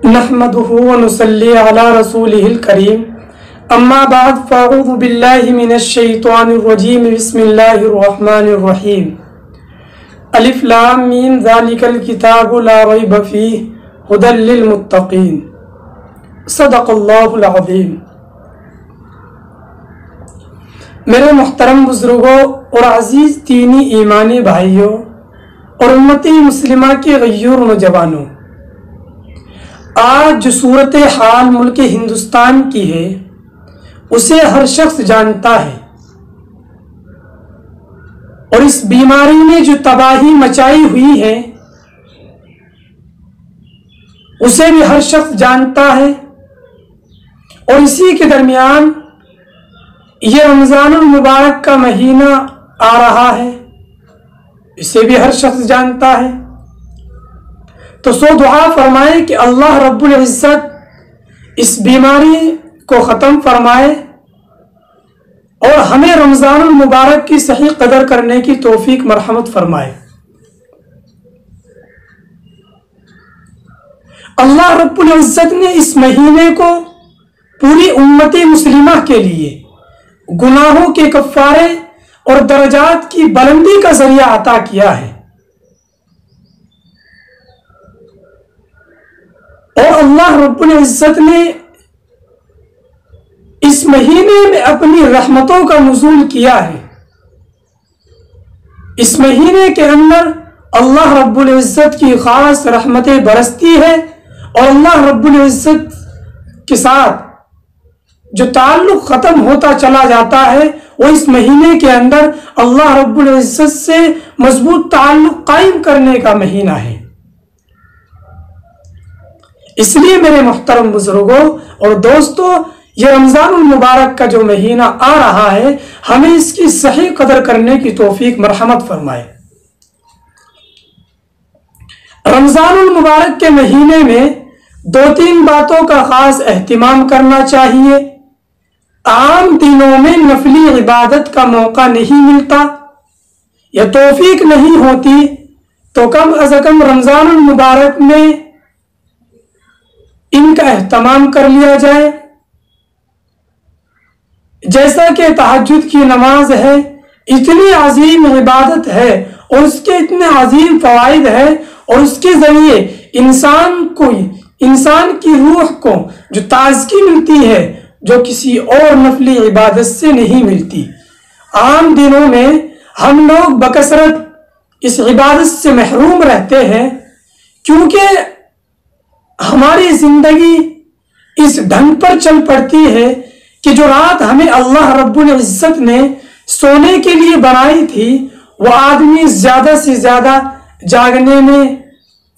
नहमदुहु व नुसल्ली अला रसूलिहिल करीम अम्मा बाद फ़अऊज़ु बिल्लाहि मिनश शैतानिर रजीम बिस्मिल्लाहिर रहमानिर रहीम अलिफ लाम मीम ज़ालिकल किताबु ला रैब फ़ीहि हुदल लिल मुत्तक़ीन सदक़ल्लाहुल अज़ीम। मेरे मुहतरम बुजुर्गों और अजीज़ दीनी ईमानी भाइयों और उम्मती मुस्लिमा के गय्यूर नौजवानों, आज जो सूरत हाल मुल्क हिंदुस्तान की है उसे हर शख्स जानता है, और इस बीमारी ने जो तबाही मचाई हुई है उसे भी हर शख्स जानता है। और इसी के दरमियान ये रमज़ानुल मुबारक का महीना आ रहा है, इसे भी हर शख्स जानता है। तो सो दुआ फरमाए कि अल्लाह रब्बुल इज़्ज़त इस बीमारी को ख़त्म फरमाए और हमें रमज़ानुल मुबारक की सही कदर करने की तौफीक मरहमत फरमाए। अल्लाह रब्बुल इज़्ज़त ने इस महीने को पूरी उम्मती मुस्लिमा के लिए गुनाहों के कफ़ारे और दरजात की बुलंदी का जरिया अता किया है। और अल्लाह रब्बुल इज़्ज़त ने इस महीने में अपनी रहमतों का नुज़ूल किया है। इस महीने के अंदर अल्लाह रब्बुल इज़्ज़त की खास रहमतें बरसती है और अल्लाह रब्बुल इज़्ज़त के साथ जो ताल्लुक ख़त्म होता चला जाता है वो इस महीने के अंदर अल्लाह रब्बुल इज़्ज़त से मजबूत ताल्लुक कायम करने का महीना है। इसलिए मेरे मुहतरम बुजुर्गों और दोस्तों, ये रमज़ानुल मुबारक का जो महीना आ रहा है हमें इसकी सही कदर करने की तौफीक मरहमत फरमाए। रमज़ानुल मुबारक के महीने में दो तीन बातों का खास एहतिमाम करना चाहिए। आम दिनों में नफली इबादत का मौका नहीं मिलता या तौफीक नहीं होती, तो कम अज़ कम रमज़ानुल मुबारक में इनका एहतमाम कर लिया जाए। जैसा कि तहज्जुद की नमाज है, इतनी अजीम इबादत है और उसके इतने अजीम फ़वाइद है और उसके ज़रिए इंसान की रूह को जो ताज़गी मिलती है जो किसी और नफली इबादत से नहीं मिलती। आम दिनों में हम लोग बकसरत इस इबादत से महरूम रहते हैं क्योंकि हमारी जिंदगी इस ढंग पर चल पड़ती है कि जो रात हमें अल्लाह रब्बुल इज़्ज़त ने सोने के लिए बनाई थी वो आदमी ज्यादा से ज्यादा जागने में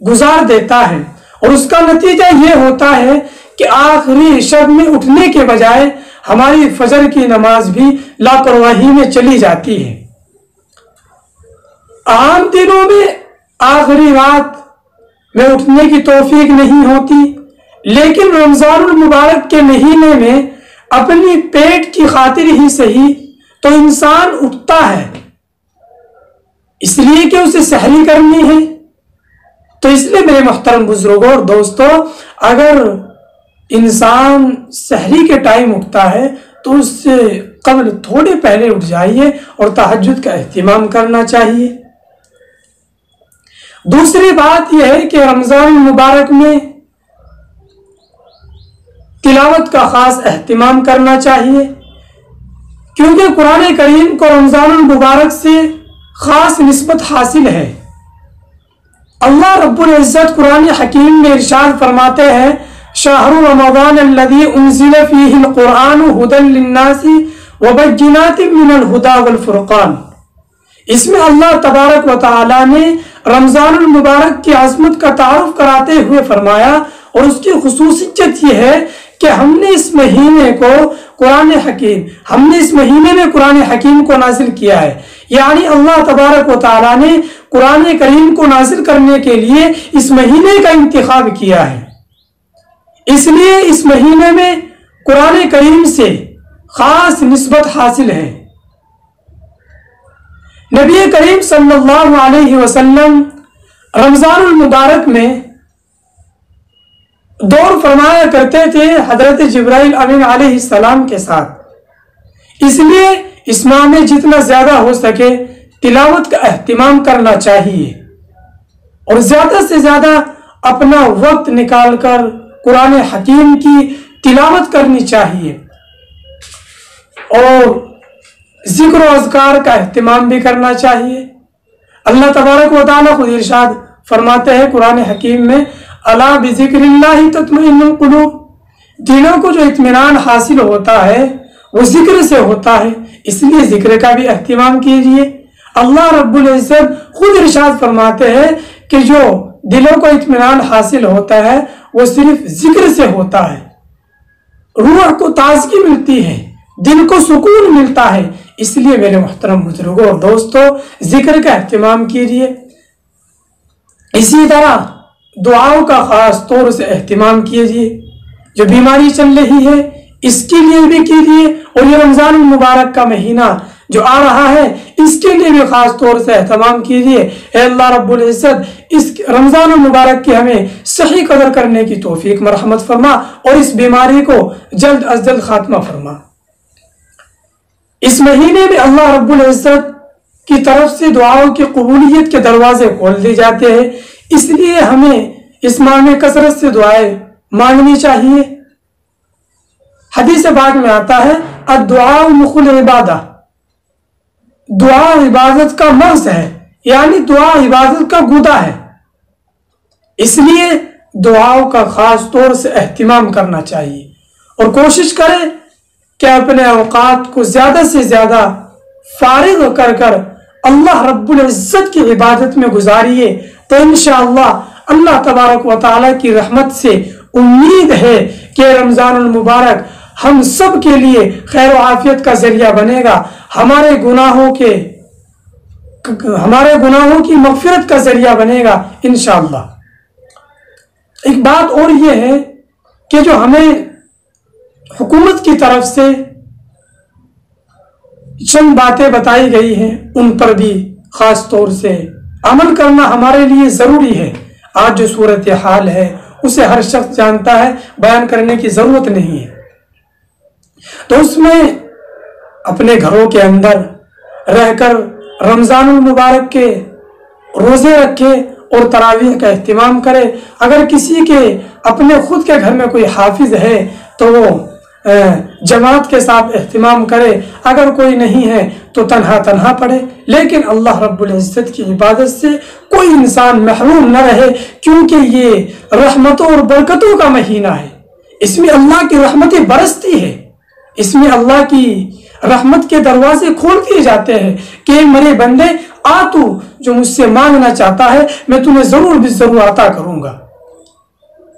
गुजार देता है और उसका नतीजा ये होता है कि आखिरी शब में उठने के बजाय हमारी फजर की नमाज भी लापरवाही में चली जाती है। आम दिनों में आखिरी रात में उठने की तौफीक नहीं होती, लेकिन रमज़ानुल मुबारक के महीने में अपनी पेट की खातिर ही सही तो इंसान उठता है, इसलिए कि उसे सहरी करनी है। तो इसलिए मेरे मुहतरम बुजुर्गों और दोस्तों, अगर इंसान सहरी के टाइम उठता है तो उससे कबल थोड़े पहले उठ जाइए और तहज्जुद का एहतिमाम करना चाहिए। दूसरी बात यह है कि रमज़ान मुबारक में तिलावत का खास एहतिमाम करना चाहिए, क्योंकि कुरान करीम को रमज़ानुल मुबारक से खास निस्बत हासिल है। अल्लाह रब्बुल इज़्ज़त कुरान हकीम में इरशाद फरमाते हैं, शाहरु रमज़ान अल्लज़ी उन्ज़िला फ़ीहिल क़ुरआनु हुदल लिन्नासी व बय्यिनातिम मिनल हुदा वल फ़ुरक़ान। इसमें अल्लाह तबारक व तआला ने रमज़ानुल मुबारक की अज़मत का तारुफ कराते हुए फरमाया, और उसकी खुसूसियत यह है कि हमने इस महीने में कुरान हकीम को नाजिल किया है। यानी अल्लाह तबारक व तआला ने कुरान करीम को नाजिल करने के लिए इस महीने का इंतखाब किया है। इसलिए इस महीने में कुरान करीम से खास निस्बत हासिल है। नबी करीम सल्लल्लाहु अलैहि वसल्लम रमज़ानुल मुबारक में दौर फरमाया करते थे हजरत जिब्राइल अमीन अलैहिस्सलाम के साथ। इसलिए इस माह में जितना ज्यादा हो सके तिलावत का एहतिमाम करना चाहिए और ज्यादा से ज्यादा अपना वक्त निकालकर कुरान हकीम की तिलावत करनी चाहिए और जिक्र और अज़कार का एहतिमाम भी करना चाहिए। अल्लाह तबारक व तआला खुद इरशाद फरमाते हैं कुरान हकीम में, अला बिज़िक्रिल्लाहि तत्मइन्नुल कुलूब, दिलों को जो इत्मीनान हासिल होता है वो जिक्र से होता है, इसलिए जिक्र का भी एहतिमाम कीजिए। अल्लाह रब्बुल इज्जत खुद इरशाद फरमाते हैं कि जो दिलों को इत्मीनान हासिल होता है वो सिर्फ जिक्र से होता है, रूह को ताजगी मिलती है, दिल को सुकून मिलता है। इसलिए मेरे मोहतरम बुजुर्गों और दोस्तों, जिक्र का एहतिमाम कीजिए। इसी तरह दुआओं का खास तौर से एहतिमाम कीजिए। जो बीमारी चल रही है इसके लिए भी कीजिए और ये रमजान मुबारक का महीना जो आ रहा है इसके लिए भी खास तौर से एहतमाम कीजिए। अल्लाह रब्बुल इज्जत इस रमजान मुबारक की हमें सही कदर करने की तौफीक मरहमत फरमा और इस बीमारी को जल्द अज जल्द खात्मा फरमा। इस महीने में अल्लाह रब्बुल इज्जत की तरफ से दुआओं की कबूलियत के दरवाजे खोल दिए जाते हैं, इसलिए हमें इस माह में कसरत से दुआएं मांगनी चाहिए। हदीस पाक में आता है, अद्दुआ मुखुल इबादा, दुआ इबादत का मर्ज है, यानी दुआ इबादत का गुदा है। इसलिए दुआओं का खास तौर से एहतिमाम करना चाहिए और कोशिश करें कि अपने औकात को ज्यादा से ज्यादा फारिग कर कर अल्लाह रब्बुल इज्जत की इबादत में गुजारिए। तो इंशाअल्लाह अल्लाह तबारक व तआला की रहमत से उम्मीद है कि रमजानुल मुबारक हम सब के लिए खैर व आफियत का जरिया बनेगा, हमारे गुनाहों की मगफिरत का जरिया बनेगा इंशाअल्लाह। एक बात और ये है कि जो हमें हुकूमत की तरफ से चंद बातें बताई गई हैं उन पर भी खास तौर से अमल करना हमारे लिए जरूरी है। आज जो सूरत हाल है उसे हर शख्स जानता है, बयान करने की जरूरत नहीं है। तो उसमें अपने घरों के अंदर रहकर रमजानुल मुबारक के रोजे रखे और तरावीह का एहतिमाम करे। अगर किसी के अपने खुद के घर में कोई हाफिज है तो वो जमात के साथ एहतिमाम करे, अगर कोई नहीं है तो तन्हा तन्हा पढ़े, लेकिन अल्लाह रब्बुल इज्जत की इबादत से कोई इंसान महरूम न रहे, क्योंकि ये रहमतों और बरकतों का महीना है। इसमें अल्लाह की रहमतें बरसती है, इसमें अल्लाह की रहमत के दरवाजे खोल दिए जाते हैं कि मेरे बंदे आ, तू जो मुझसे मांगना चाहता है मैं तुम्हें जरूर भी जरूर अता करूंगा।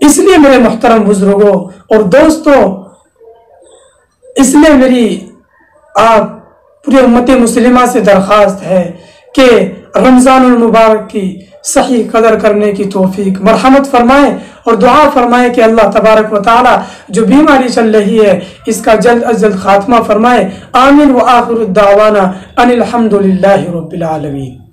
इसलिए मेरे मुहतरम बुजुर्गों और दोस्तों, इसलिए मेरी आप पूरी उम्मत मुस्लिमा से दरख्वास्त है कि रमजानुल मुबारक की सही कदर करने की तौफीक मरहमत फरमाए और दुआ फरमाए कि अल्लाह तबारक व तआला जो बीमारी चल रही है इसका जल्द अज जल्द खात्मा फरमाए। आमीन व आखिर दावाना अनिल हम्दुलिल्लाहि रब्बिल आलमीन।